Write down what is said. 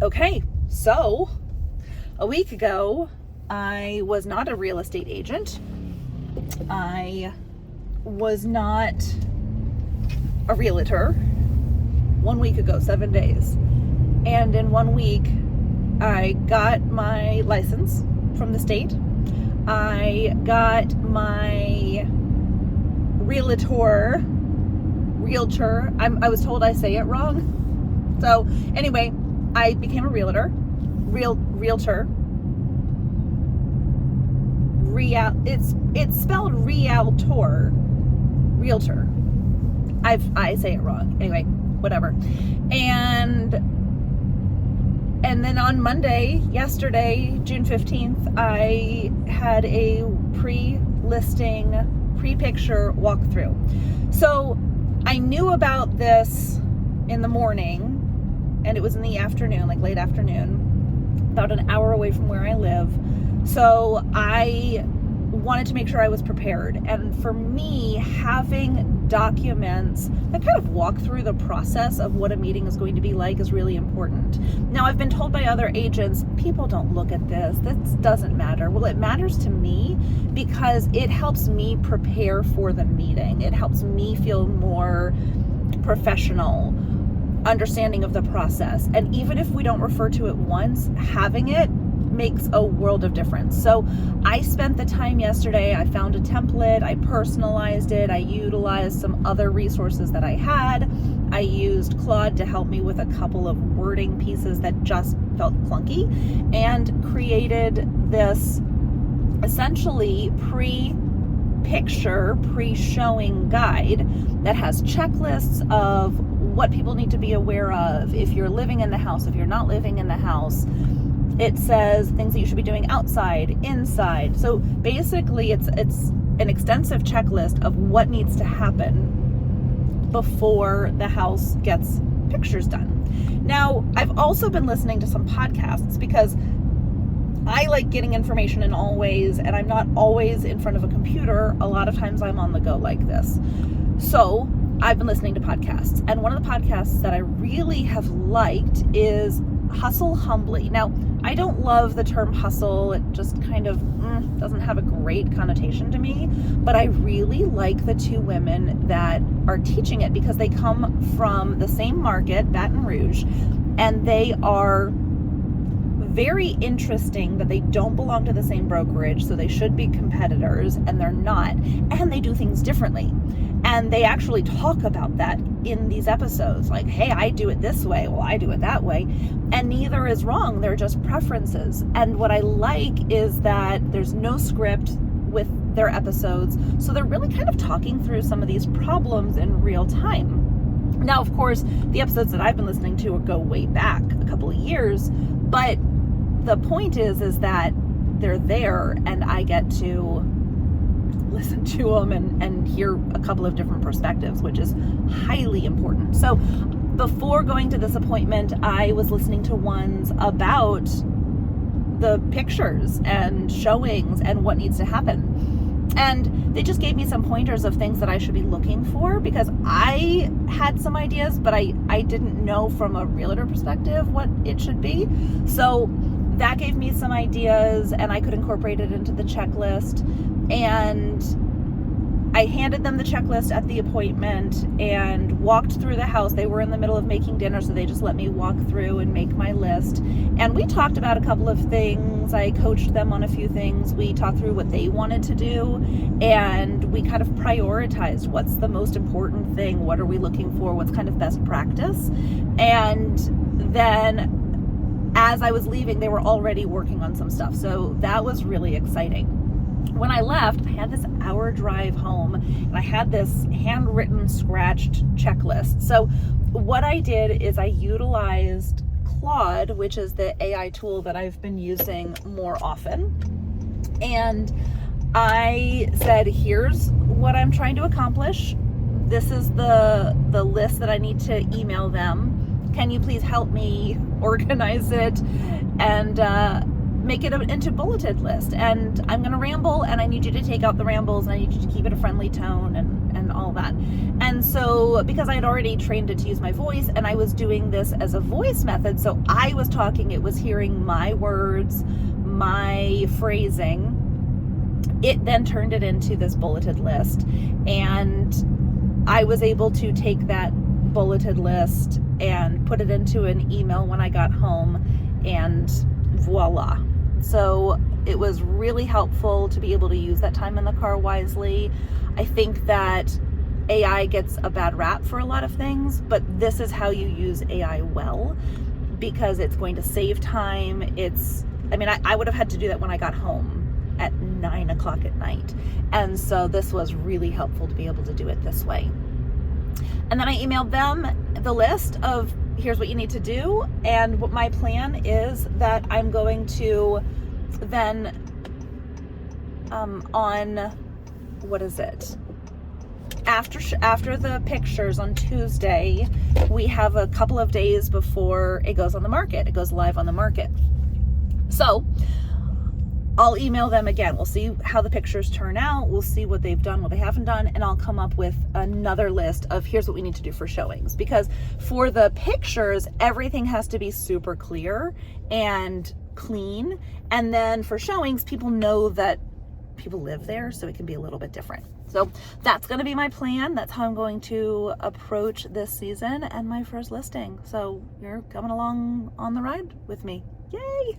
Okay, so a week ago, I was not a real estate agent. I was not a realtor. 1 week ago, 7 days. And in 1 week, I got my license from the state. I got my realtor. I was told I say it wrong. So anyway, I became a realtor. It's spelled realtor. I say it wrong. Anyway, whatever. And then on Monday, yesterday, June 15th, I had a pre-listing, pre-picture walkthrough. So I knew about this in the morning, and it was in the afternoon, like late afternoon, about an hour away from where I live. So I wanted to make sure I was prepared. And for me, having documents that kind of walk through the process of what a meeting is going to be like is really important. Now, I've been told by other agents, people don't look at this. This doesn't matter. Well, it matters to me because it helps me prepare for the meeting. It helps me feel more professional, understanding of the process. And even if we don't refer to it once, having it makes a world of difference. So I spent the time yesterday, I found a template, I personalized it, I utilized some other resources that I had. I used Claude to help me with a couple of wording pieces that just felt clunky, and created this essentially pre-picture, pre-showing guide that has checklists of what people need to be aware of if you're living in the house, if you're not living in the house. It says things that you should be doing outside, inside. So basically it's an extensive checklist of what needs to happen before the house gets pictures done. Now, I've also been listening to some podcasts because I like getting information in all ways, and I'm not always in front of a computer. A lot of times I'm on the go like this. So I've been listening to podcasts, and one of the podcasts that I really have liked is Hustle Humbly. Now, I don't love the term hustle. It just kind of doesn't have a great connotation to me, but I really like the two women that are teaching it because they come from the same market, Baton Rouge, and they are very interesting that they don't belong to the same brokerage, so they should be competitors, and they're not, and they do things differently. And they actually talk about that in these episodes, like, hey, I do it this way, well, I do it that way, and neither is wrong. They're just preferences. And what I like is that there's no script with their episodes, so they're really kind of talking through some of these problems in real time. Now, of course, the episodes that I've been listening to go way back a couple of years, but the point is that they're there, and I get to listen to them and hear a couple of different perspectives, which is highly important. So before going to this appointment, I was listening to ones about the pictures and showings and what needs to happen. And they just gave me some pointers of things that I should be looking for, because I had some ideas, but I didn't know from a realtor perspective what it should be. So that gave me some ideas, and I could incorporate it into the checklist. And I handed them the checklist at the appointment and walked through the house. They were in the middle of making dinner, so they just let me walk through and make my list. And we talked about a couple of things. I coached them on a few things. We talked through what they wanted to do, and we kind of prioritized what's the most important thing, what are we looking for, what's kind of best practice. And then as I was leaving, they were already working on some stuff. So that was really exciting. When I left, I had this hour drive home, and I had this handwritten, scratched checklist. So what I did is I utilized Claude, which is the AI tool that I've been using more often. And I said, here's what I'm trying to accomplish. This is the list that I need to email them. Can you please help me organize it and make it into a bulleted list? And I'm going to ramble, and I need you to take out the rambles, and I need you to keep it a friendly tone, and all that. And so because I had already trained it to use my voice, and I was doing this as a voice method, so I was talking, it was hearing my words, my phrasing, it then turned it into this bulleted list. And I was able to take that bulleted list and put it into an email when I got home, and voila. So it was really helpful to be able to use that time in the car wisely. I think that AI gets a bad rap for a lot of things, but this is how you use AI well, because it's going to save time. I would have had to do that when I got home at 9 o'clock at night. And so this was really helpful to be able to do it this way. And then I emailed them the list of here's what you need to do. And what my plan is that I'm going to then after the pictures on Tuesday, we have a couple of days before it goes on the market. It goes live on the market. So I'll email them again. We'll see how the pictures turn out. We'll see what they've done, what they haven't done, and I'll come up with another list of here's what we need to do for showings. Because for the pictures, everything has to be super clear and clean. And then for showings, people know that people live there, so it can be a little bit different. So that's going to be my plan. That's how I'm going to approach this season and my first listing. So you're coming along on the ride with me. Yay!